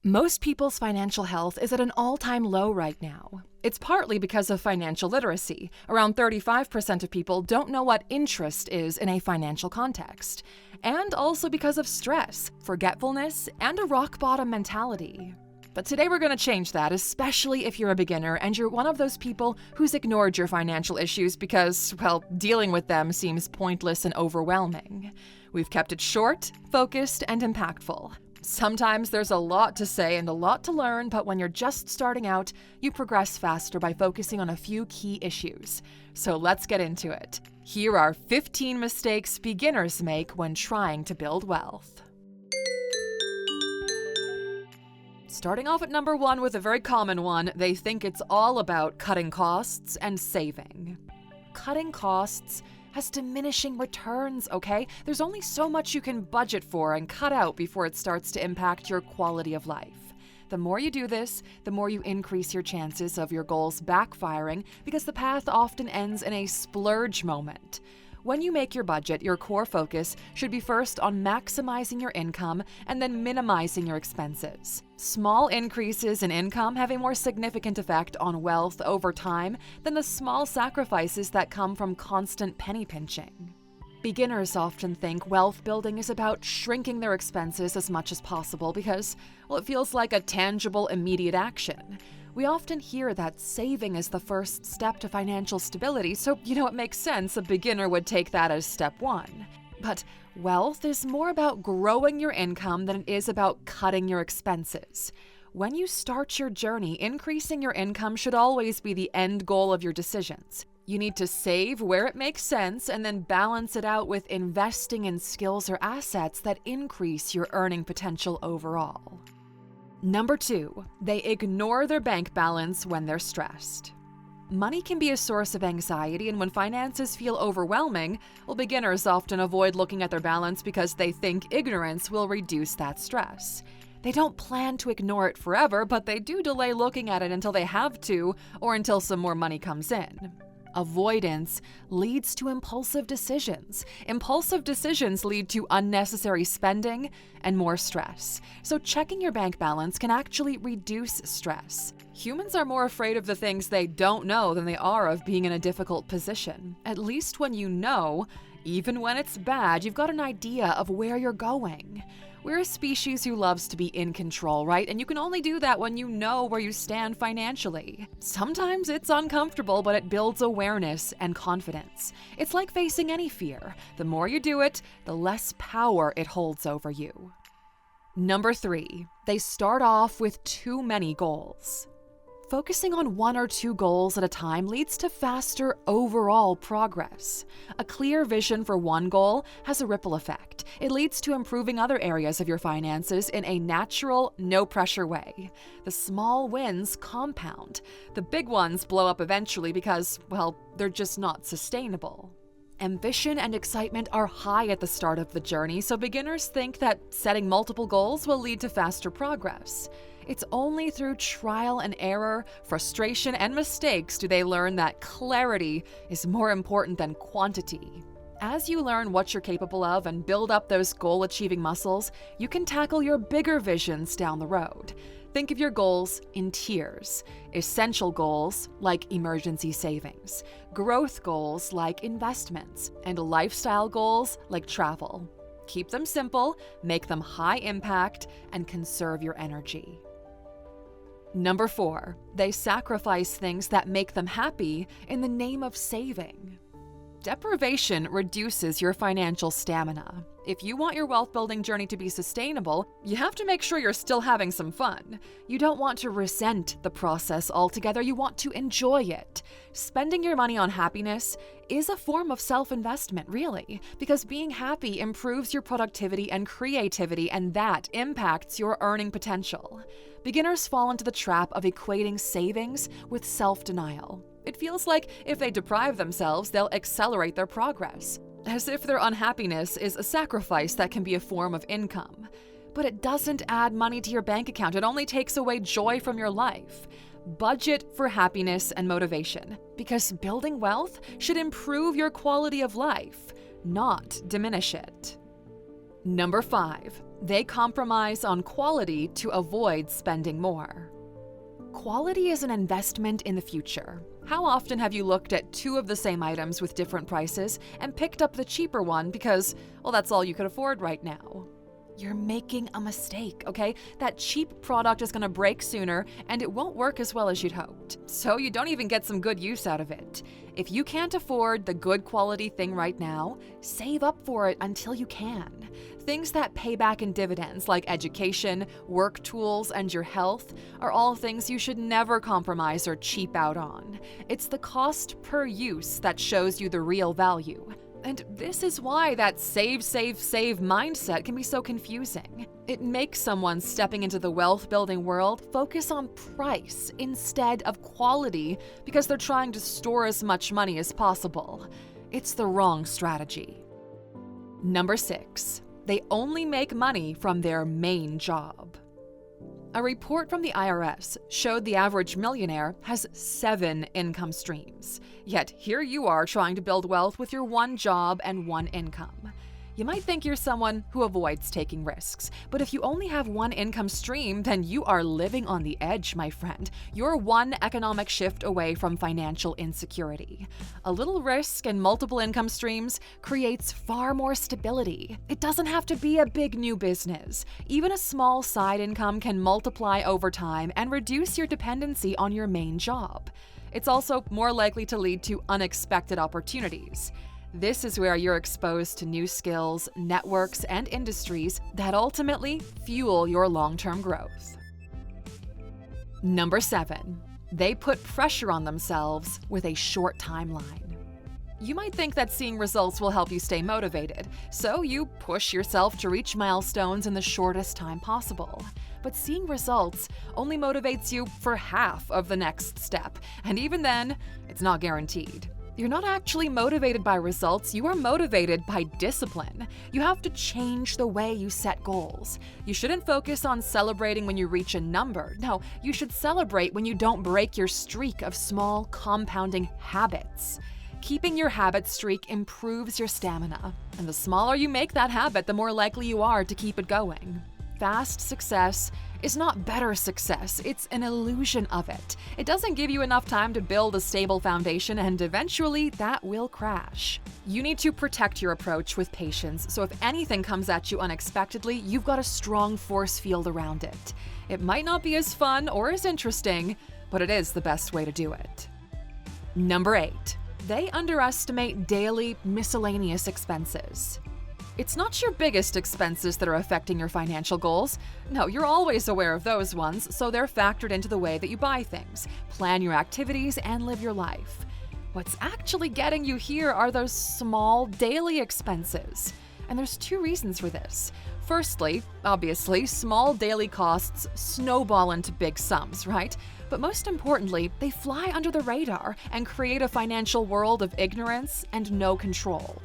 Most people's financial health is at an all-time low right now. It's partly because of financial literacy. Around 35% of people don't know what interest is in a financial context. And also because of stress, forgetfulness, and a rock-bottom mentality. But today we're going to change that, especially if you're a beginner and you're one of those people who's ignored your financial issues because, well, dealing with them seems pointless and overwhelming. We've kept it short, focused, and impactful. Sometimes there's a lot to say and a lot to learn, but when you're just starting out, you progress faster by focusing on a few key issues. So let's get into it. Here are 15 mistakes beginners make when trying to build wealth. Starting off at number 1 with a very common one, they think it's all about cutting costs and saving. Cutting costs has diminishing returns, okay? There's only so much you can budget for and cut out before it starts to impact your quality of life. The more you do this, the more you increase your chances of your goals backfiring because the path often ends in a splurge moment. When you make your budget, your core focus should be first on maximizing your income and then minimizing your expenses. Small increases in income have a more significant effect on wealth over time than the small sacrifices that come from constant penny pinching. Beginners often think wealth building is about shrinking their expenses as much as possible because, well, it feels like a tangible, immediate action. We often hear that saving is the first step to financial stability, so, it makes sense a beginner would take that as step 1. But wealth is more about growing your income than it is about cutting your expenses. When you start your journey, increasing your income should always be the end goal of your decisions. You need to save where it makes sense and then balance it out with investing in skills or assets that increase your earning potential overall. Number 2, they ignore their bank balance when they're stressed. Money can be a source of anxiety, and when finances feel overwhelming, beginners often avoid looking at their balance because they think ignorance will reduce that stress. They don't plan to ignore it forever, but they do delay looking at it until they have to or until some more money comes in. Avoidance leads to impulsive decisions. Impulsive decisions lead to unnecessary spending and more stress. So checking your bank balance can actually reduce stress. Humans are more afraid of the things they don't know than they are of being in a difficult position. At least when you know, even when it's bad, you've got an idea of where you're going. We're a species who loves to be in control, right? And you can only do that when you know where you stand financially. Sometimes it's uncomfortable, but it builds awareness and confidence. It's like facing any fear. The more you do it, the less power it holds over you. Number 3, they start off with too many goals. Focusing on 1 or 2 goals at a time leads to faster overall progress. A clear vision for one goal has a ripple effect. It leads to improving other areas of your finances in a natural, no-pressure way. The small wins compound. The big ones blow up eventually because, well, they're just not sustainable. Ambition and excitement are high at the start of the journey, so beginners think that setting multiple goals will lead to faster progress. It's only through trial and error, frustration, and mistakes do they learn that clarity is more important than quantity. As you learn what you're capable of and build up those goal-achieving muscles, you can tackle your bigger visions down the road. Think of your goals in tiers. Essential goals, like emergency savings. Growth goals, like investments. And lifestyle goals, like travel. Keep them simple, make them high impact, and conserve your energy. Number 4, they sacrifice things that make them happy in the name of saving. Deprivation reduces your financial stamina. If you want your wealth-building journey to be sustainable, you have to make sure you're still having some fun. You don't want to resent the process altogether, you want to enjoy it. Spending your money on happiness is a form of self-investment, really, because being happy improves your productivity and creativity, and that impacts your earning potential. Beginners fall into the trap of equating savings with self-denial. It feels like if they deprive themselves, they'll accelerate their progress, as if their unhappiness is a sacrifice that can be a form of income. But it doesn't add money to your bank account, it only takes away joy from your life. Budget for happiness and motivation, because building wealth should improve your quality of life, not diminish it. Number 5, They compromise on quality to avoid spending more. Quality is an investment in the future. How often have you looked at two of the same items with different prices and picked up the cheaper one because, well, that's all you could afford right now? You're making a mistake, okay? That cheap product is going to break sooner and it won't work as well as you'd hoped. So you don't even get some good use out of it. If you can't afford the good quality thing right now, save up for it until you can. Things that pay back in dividends like education, work tools, and your health are all things you should never compromise or cheap out on. It's the cost per use that shows you the real value. And this is why that save, save, save mindset can be so confusing. It makes someone stepping into the wealth-building world focus on price instead of quality because they're trying to store as much money as possible. It's the wrong strategy. Number 6. They only make money from their main job. A report from the IRS showed the average millionaire has 7 income streams. Yet here you are trying to build wealth with your one job and one income. You might think you're someone who avoids taking risks, but if you only have one income stream, then you are living on the edge, my friend. You're one economic shift away from financial insecurity. A little risk and multiple income streams creates far more stability. It doesn't have to be a big new business. Even a small side income can multiply over time and reduce your dependency on your main job. It's also more likely to lead to unexpected opportunities. This is where you're exposed to new skills, networks, and industries that ultimately fuel your long-term growth. Number 7. They put pressure on themselves with a short timeline. You might think that seeing results will help you stay motivated, so you push yourself to reach milestones in the shortest time possible. But seeing results only motivates you for half of the next step, and even then, it's not guaranteed. You're not actually motivated by results, you are motivated by discipline. You have to change the way you set goals. You shouldn't focus on celebrating when you reach a number. No, you should celebrate when you don't break your streak of small, compounding habits. Keeping your habit streak improves your stamina, and the smaller you make that habit, the more likely you are to keep it going. Fast success is not better success, it's an illusion of it. It doesn't give you enough time to build a stable foundation, and eventually that will crash. You need to protect your approach with patience, so if anything comes at you unexpectedly, you've got a strong force field around it. It might not be as fun or as interesting, but it is the best way to do it. Number 8. They underestimate daily miscellaneous expenses. It's not your biggest expenses that are affecting your financial goals. No, you're always aware of those ones, so they're factored into the way that you buy things, plan your activities, and live your life. What's actually getting you here are those small daily expenses. And there's 2 reasons for this. Firstly, obviously, small daily costs snowball into big sums, right? But most importantly, they fly under the radar and create a financial world of ignorance and no control.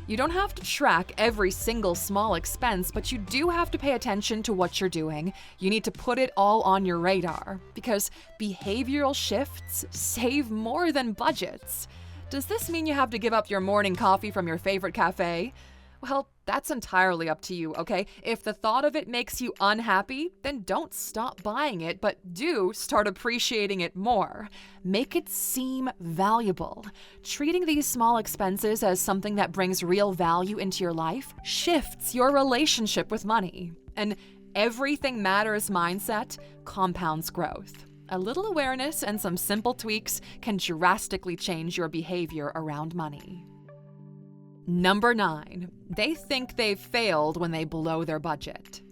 You don't have to track every single small expense, but you do have to pay attention to what you're doing. You need to put it all on your radar, because behavioral shifts save more than budgets. Does this mean you have to give up your morning coffee from your favorite cafe? Well, that's entirely up to you, okay? If the thought of it makes you unhappy, then don't stop buying it, but do start appreciating it more. Make it seem valuable. Treating these small expenses as something that brings real value into your life shifts your relationship with money. An everything matters mindset compounds growth. A little awareness and some simple tweaks can drastically change your behavior around money. Number 9. They think they've failed when they blow their budget.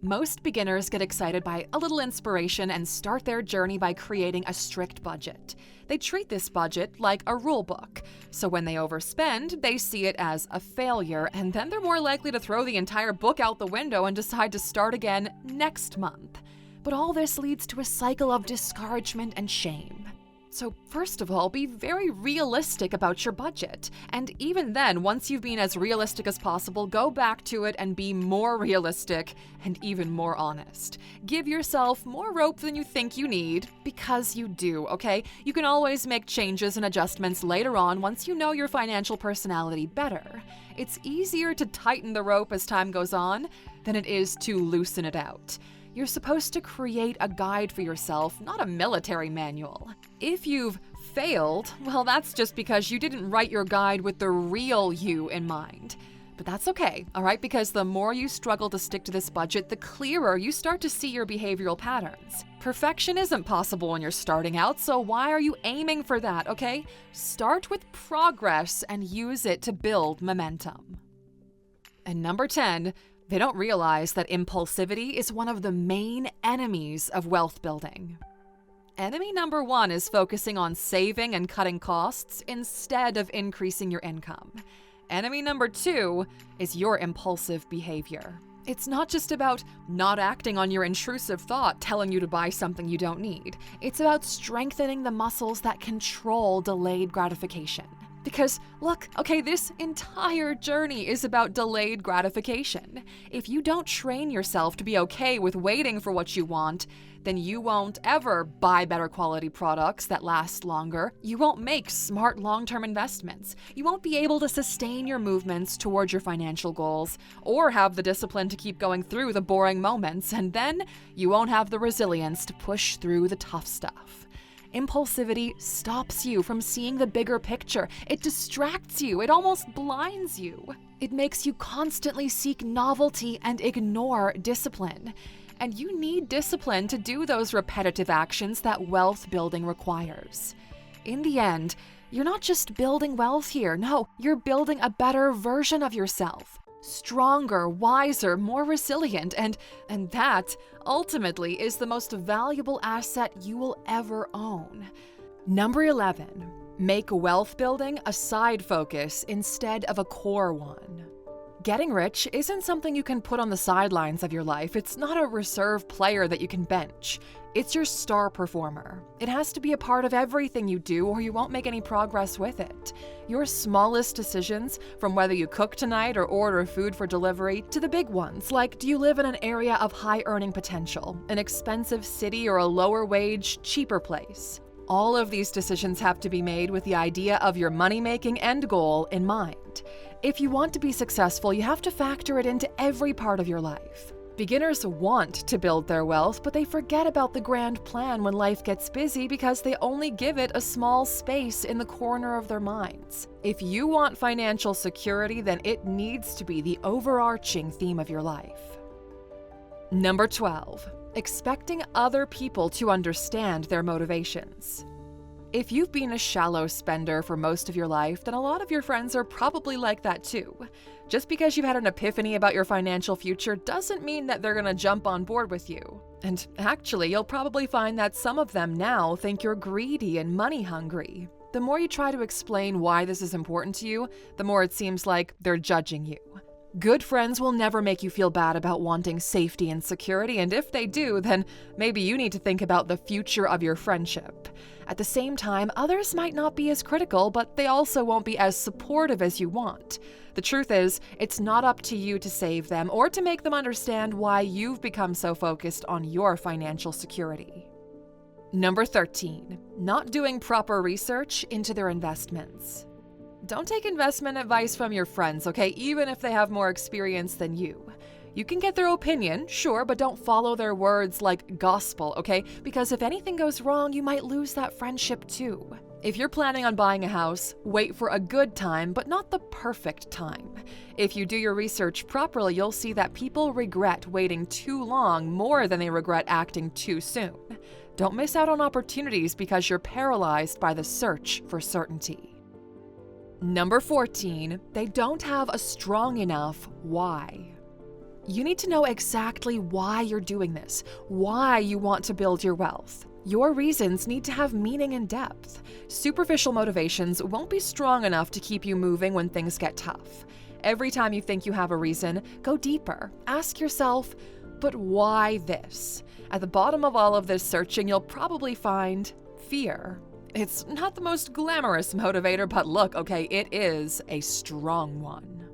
Most beginners get excited by a little inspiration and start their journey by creating a strict budget. They treat this budget like a rule book, so when they overspend, they see it as a failure, and then they're more likely to throw the entire book out the window and decide to start again next month. But all this leads to a cycle of discouragement and shame. So first of all, be very realistic about your budget. And even then, once you've been as realistic as possible, go back to it and be more realistic and even more honest. Give yourself more rope than you think you need, because you do, okay? You can always make changes and adjustments later on once you know your financial personality better. It's easier to tighten the rope as time goes on than it is to loosen it out. You're supposed to create a guide for yourself, not a military manual. If you've failed, well, that's just because you didn't write your guide with the real you in mind. But that's okay, all right? Because the more you struggle to stick to this budget, the clearer you start to see your behavioral patterns. Perfection isn't possible when you're starting out, so why are you aiming for that, okay? Start with progress and use it to build momentum. And number 10, they don't realize that impulsivity is one of the main enemies of wealth building. Enemy number 1 is focusing on saving and cutting costs instead of increasing your income. Enemy number 2 is your impulsive behavior. It's not just about not acting on your intrusive thought telling you to buy something you don't need. It's about strengthening the muscles that control delayed gratification. Because, look, okay, this entire journey is about delayed gratification. If you don't train yourself to be okay with waiting for what you want, then you won't ever buy better quality products that last longer. You won't make smart long-term investments. You won't be able to sustain your movements towards your financial goals or have the discipline to keep going through the boring moments, and then you won't have the resilience to push through the tough stuff. Impulsivity stops you from seeing the bigger picture. It distracts you. It almost blinds you. It makes you constantly seek novelty and ignore discipline. And you need discipline to do those repetitive actions that wealth building requires. In the end, you're not just building wealth here. No, you're building a better version of yourself. Stronger, wiser, more resilient, and that ultimately is the most valuable asset you will ever own. Number 11, make wealth building a side focus instead of a core one. Getting rich isn't something you can put on the sidelines of your life. It's not a reserve player that you can bench. It's your star performer. It has to be a part of everything you do or you won't make any progress with it. Your smallest decisions, from whether you cook tonight or order food for delivery, to the big ones, like do you live in an area of high earning potential, an expensive city, or a lower wage, cheaper place. All of these decisions have to be made with the idea of your money-making end goal in mind. If you want to be successful, you have to factor it into every part of your life. Beginners want to build their wealth, but they forget about the grand plan when life gets busy because they only give it a small space in the corner of their minds. If you want financial security, then it needs to be the overarching theme of your life. Number 12, expecting other people to understand their motivations. If you've been a shallow spender for most of your life, then a lot of your friends are probably like that too. Just because you've had an epiphany about your financial future doesn't mean that they're going to jump on board with you. And actually, you'll probably find that some of them now think you're greedy and money hungry. The more you try to explain why this is important to you, the more it seems like they're judging you. Good friends will never make you feel bad about wanting safety and security, and if they do, then maybe you need to think about the future of your friendship. At the same time, others might not be as critical, but they also won't be as supportive as you want. The truth is, it's not up to you to save them or to make them understand why you've become so focused on your financial security. Number 13, not doing proper research into their investments. Don't take investment advice from your friends, okay, even if they have more experience than you. You can get their opinion, sure, but don't follow their words like gospel, okay? Because if anything goes wrong, you might lose that friendship too. If you're planning on buying a house, wait for a good time, but not the perfect time. If you do your research properly, you'll see that people regret waiting too long more than they regret acting too soon. Don't miss out on opportunities because you're paralyzed by the search for certainty. Number 14, they don't have a strong enough why. You need to know exactly why you're doing this, why you want to build your wealth. Your reasons need to have meaning and depth. Superficial motivations won't be strong enough to keep you moving when things get tough. Every time you think you have a reason, go deeper. Ask yourself, but why this? At the bottom of all of this searching, you'll probably find fear. It's not the most glamorous motivator, but look, okay, it is a strong one.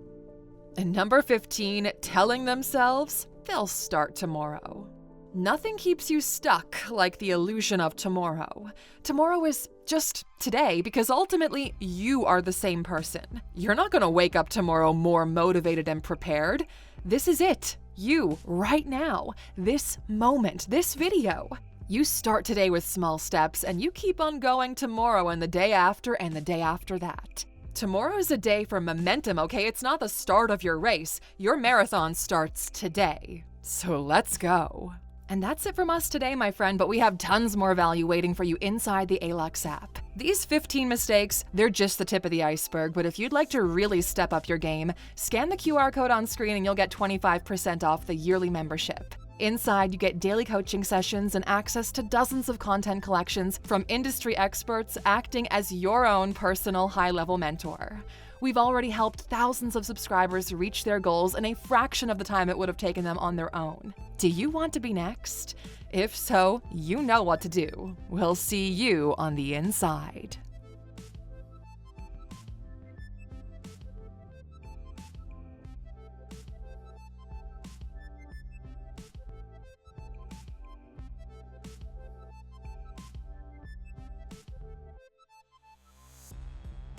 And number 15, telling themselves they'll start tomorrow. Nothing keeps you stuck like the illusion of tomorrow. Tomorrow is just today because ultimately you are the same person. You're not going to wake up tomorrow more motivated and prepared. This is it. You, right now, this moment, this video. You start today with small steps and you keep on going tomorrow and the day after and the day after that. Tomorrow is a day for momentum, okay? It's not the start of your race. Your marathon starts today. So let's go. And that's it from us today, my friend, but we have tons more value waiting for you inside the Alux app. These 15 mistakes, they're just the tip of the iceberg, but if you'd like to really step up your game, scan the QR code on screen and you'll get 25% off the yearly membership. Inside, you get daily coaching sessions and access to dozens of content collections from industry experts acting as your own personal high-level mentor. We've already helped thousands of subscribers reach their goals in a fraction of the time it would have taken them on their own. Do you want to be next? If so, you know what to do. We'll see you on the inside.